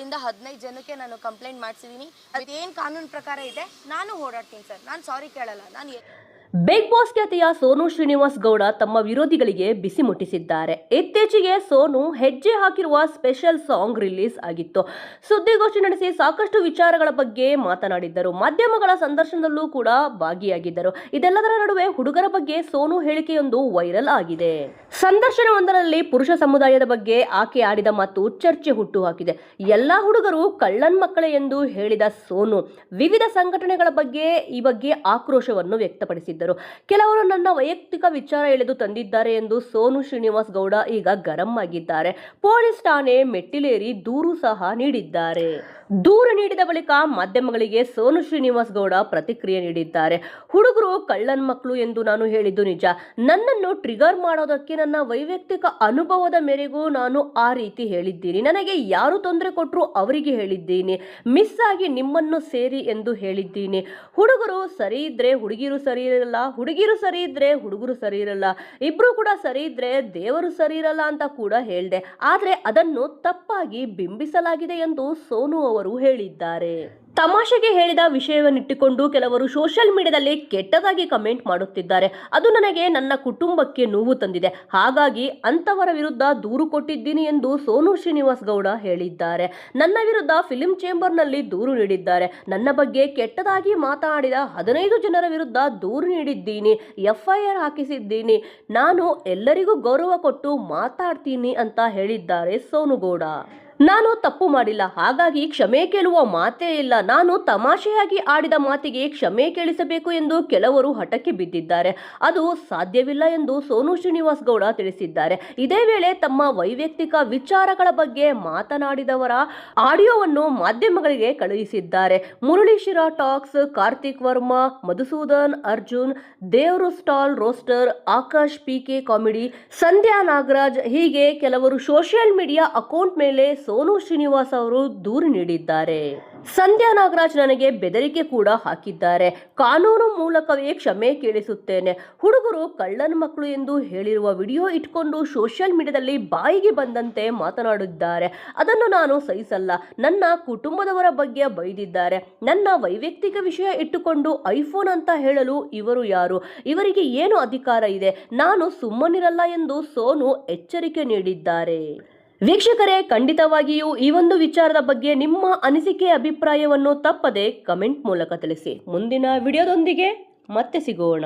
10 15 ಜನಕ್ಕೆ ನಾನು ಕಂಪ್ಲೇಂಟ್ ಮಾಡಿಸಿದ್ದೀನಿ. ಅದೇನು ಕಾನೂನು ಪ್ರಕಾರ ಇದೆ ನಾನು ಓಡಾಡ್ತೀನಿ ಸರ್. ನಾನು ಸಾರಿ ಕೇಳಲ್ಲ. ಬಿಗ್ ಬಾಸ್ ಖ್ಯಾತಿಯ ಸೋನು ಶ್ರೀನಿವಾಸ್ ಗೌಡ ತಮ್ಮ ವಿರೋಧಿಗಳಿಗೆ ಬಿಸಿ ಮುಟ್ಟಿಸಿದ್ದಾರೆ. ಇತ್ತೀಚೆಗೆ ಸೋನು ಹೆಜ್ಜೆ ಹಾಕಿರುವ ಸ್ಪೆಷಲ್ ಸಾಂಗ್ ರಿಲೀಸ್ ಆಗಿತ್ತು. ಸುದ್ದಿಗೋಷ್ಠಿ ನಡೆಸಿ ಸಾಕಷ್ಟು ವಿಚಾರಗಳ ಬಗ್ಗೆ ಮಾತನಾಡಿದ್ದರು. ಮಾಧ್ಯಮಗಳ ಸಂದರ್ಶನದಲ್ಲೂ ಕೂಡ ಭಾಗಿಯಾಗಿದ್ದರು. ಇದೆಲ್ಲದರ ನಡುವೆ ಹುಡುಗರ ಬಗ್ಗೆ ಸೋನು ಹೇಳಿಕೆಯೊಂದು ವೈರಲ್ ಆಗಿದೆ. ಸಂದರ್ಶನವೊಂದರಲ್ಲಿ ಪುರುಷ ಸಮುದಾಯದ ಬಗ್ಗೆ ಆಕೆ ಆಡಿದ ಮಾತು ಚರ್ಚೆ ಹುಟ್ಟುಹಾಕಿದೆ. ಎಲ್ಲಾ ಹುಡುಗರು ಕಳ್ಳನ್ ಮಕ್ಕಳೇ ಎಂದು ಹೇಳಿದ ಸೋನು ವಿವಿಧ ಸಂಘಟನೆಗಳ ಬಗ್ಗೆ ಈ ಬಗ್ಗೆ ಆಕ್ರೋಶವನ್ನು ವ್ಯಕ್ತಪಡಿಸಿದ್ದಾರೆ. ಕೆಲವರು ನನ್ನ ವೈಯಕ್ತಿಕ ವಿಚಾರ ಎಳೆದು ತಂದಿದ್ದಾರೆ ಎಂದು ಸೋನು ಶ್ರೀನಿವಾಸ್ ಗೌಡ ಈಗ ಗರಂ ಆಗಿದ್ದಾರೆ. ಪೊಲೀಸ್ ಠಾಣೆ ಮೆಟ್ಟಿಲೇರಿ ದೂರು ಸಹ ನೀಡಿದ್ದಾರೆ. ದೂರು ನೀಡಿದ ಬಳಿಕ ಮಾಧ್ಯಮಗಳಿಗೆ ಸೋನು ಶ್ರೀನಿವಾಸ್ ಗೌಡ ಪ್ರತಿಕ್ರಿಯೆ ನೀಡಿದ್ದಾರೆ. ಹುಡುಗರು ಕಳ್ಳನ್ ಮಕ್ಕಳು ಎಂದು ನಾನು ಹೇಳಿದ್ದು ನಿಜ. ನನ್ನನ್ನು ಟ್ರಿಗರ್ ಮಾಡೋದಕ್ಕೆ ನನ್ನ ವೈಯಕ್ತಿಕ ಅನುಭವದ ಮೇರೆಗೂ ನಾನು ಆ ರೀತಿ ಹೇಳಿದ್ದೀನಿ. ನನಗೆ ಯಾರು ತೊಂದರೆ ಕೊಟ್ಟರು ಅವರಿಗೆ ಹೇಳಿದ್ದೀನಿ. ಮಿಸ್ ಆಗಿ ನಿಮ್ಮನ್ನು ಸೇರಿ ಎಂದು ಹೇಳಿದ್ದೀನಿ. ಹುಡುಗರು ಸರಿ ಇದ್ರೆ ಹುಡುಗಿರು ಸರಿ ಇರಲ್ಲ, ಹುಡುಗಿರು ಸರಿ ಇದ್ರೆ ಹುಡುಗರು ಸರಿ ಇರಲ್ಲ, ಇಬ್ರು ಕೂಡ ಸರಿ ಇದ್ರೆ ದೇವರು ಸರಿ ಇರಲ್ಲ ಅಂತ ಕೂಡ ಹೇಳಿದೆ. ಆದ್ರೆ ಅದನ್ನು ತಪ್ಪಾಗಿ ಬಿಂಬಿಸಲಾಗಿದೆ ಎಂದು ಸೋನು ಅವರು ಹೇಳಿದ್ದಾರೆ. ತಮಾಷೆಗೆ ಹೇಳಿದ ವಿಷಯವನ್ನಿಟ್ಟುಕೊಂಡು ಕೆಲವರು ಸೋಷಿಯಲ್ ಮೀಡಿಯಾದಲ್ಲಿ ಕೆಟ್ಟದಾಗಿ ಕಮೆಂಟ್ ಮಾಡುತ್ತಿದ್ದಾರೆ. ಅದು ನನಗೆ ನನ್ನ ಕುಟುಂಬಕ್ಕೆ ನೋವು ತಂದಿದೆ. ಹಾಗಾಗಿ ಅಂತವರ ವಿರುದ್ಧ ದೂರು ಕೊಟ್ಟಿದ್ದೀನಿ ಎಂದು ಸೋನು ಶ್ರೀನಿವಾಸ್ ಗೌಡ ಹೇಳಿದ್ದಾರೆ. ನನ್ನ ವಿರುದ್ಧ ಫಿಲ್ಮ್ ಚೇಂಬರ್ನಲ್ಲಿ ದೂರು ನೀಡಿದ್ದಾರೆ. ನನ್ನ ಬಗ್ಗೆ ಕೆಟ್ಟದಾಗಿ ಮಾತನಾಡಿದ 15 ಜನರ ವಿರುದ್ಧ ದೂರು ನೀಡಿದ್ದೀನಿ, FIR ಹಾಕಿಸಿದ್ದೀನಿ. ನಾನು ಎಲ್ಲರಿಗೂ ಗೌರವ ಕೊಟ್ಟು ಮಾತಾಡ್ತೀನಿ ಅಂತ ಹೇಳಿದ್ದಾರೆ ಸೋನು ಗೌಡ. ನಾನು ತಪ್ಪು ಮಾಡಿಲ್ಲ, ಹಾಗಾಗಿ ಕ್ಷಮೆ ಕೇಳುವ ಮಾತೇ ಇಲ್ಲ. ನಾನು ತಮಾಷೆಯಾಗಿ ಆಡಿದ ಮಾತಿಗೆ ಕ್ಷಮೆ ಕೇಳಿಸಬೇಕು ಎಂದು ಕೆಲವರು ಹಠಕ್ಕೆ ಬಿದ್ದಿದ್ದಾರೆ. ಅದು ಸಾಧ್ಯವಿಲ್ಲ ಎಂದು ಸೋನು ಶ್ರೀನಿವಾಸ್ ಗೌಡ ತಿಳಿಸಿದ್ದಾರೆ. ಇದೇ ವೇಳೆ ತಮ್ಮ ವೈಯಕ್ತಿಕ ವಿಚಾರಗಳ ಬಗ್ಗೆ ಮಾತನಾಡಿದವರ ಆಡಿಯೋವನ್ನು ಮಾಧ್ಯಮಗಳಿಗೆ ಕಳುಹಿಸಿದ್ದಾರೆ. Murali Shira talks, Karthik Varma, Madhusudan, Arjun, Devru stall roaster, Akash PK comedy, Sandhya Nagaraj ಹೀಗೆ ಕೆಲವರು ಸೋಷಿಯಲ್ ಮೀಡಿಯಾ ಅಕೌಂಟ್ ಮೇಲೆ ಸೋನು ಶ್ರೀನಿವಾಸ್ ಅವರು ದೂರು ನೀಡಿದ್ದಾರೆ. ಸಂಧ್ಯಾ ನಾಗರಾಜ್ ನನಗೆ ಬೆದರಿಕೆ ಕೂಡ ಹಾಕಿದ್ದಾರೆ. ಕಾನೂನು ಮೂಲಕವೇ ಕ್ಷಮೆ ಕೇಳಿಸುತ್ತೇನೆ. ಹುಡುಗರು ಕಳ್ಳನ ಮಕ್ಕಳು ಎಂದು ಹೇಳಿರುವ ವಿಡಿಯೋ ಇಟ್ಕೊಂಡು ಸೋಷಿಯಲ್ ಮೀಡಿಯಾದಲ್ಲಿ ಬಾಯಿಗೆ ಬಂದಂತೆ ಮಾತನಾಡಿದ್ದಾರೆ. ಅದನ್ನು ನಾನು ಸಹಿಸಲ್ಲ. ನನ್ನ ಕುಟುಂಬದವರ ಬಗ್ಗೆ ಬೈದಿದ್ದಾರೆ. ನನ್ನ ವೈಯಕ್ತಿಕ ವಿಷಯ ಇಟ್ಟುಕೊಂಡು ಐಫೋನ್ ಅಂತ ಹೇಳಲು ಇವರು ಯಾರು? ಇವರಿಗೆ ಏನು ಅಧಿಕಾರ ಇದೆ? ನಾನು ಸುಮ್ಮನಿರಲ್ಲ ಎಂದು ಸೋನು ಎಚ್ಚರಿಕೆ ನೀಡಿದ್ದಾರೆ. ವೀಕ್ಷಕರೇ, ಖಂಡಿತವಾಗಿಯೂ ಈ ಒಂದು ವಿಚಾರದ ಬಗ್ಗೆ ನಿಮ್ಮ ಅನಿಸಿಕೆ ಅಭಿಪ್ರಾಯವನ್ನು ತಪ್ಪದೆ ಕಮೆಂಟ್ ಮೂಲಕ ತಿಳಿಸಿ. ಮುಂದಿನ ವಿಡಿಯೋದೊಂದಿಗೆ ಮತ್ತೆ ಸಿಗೋಣ.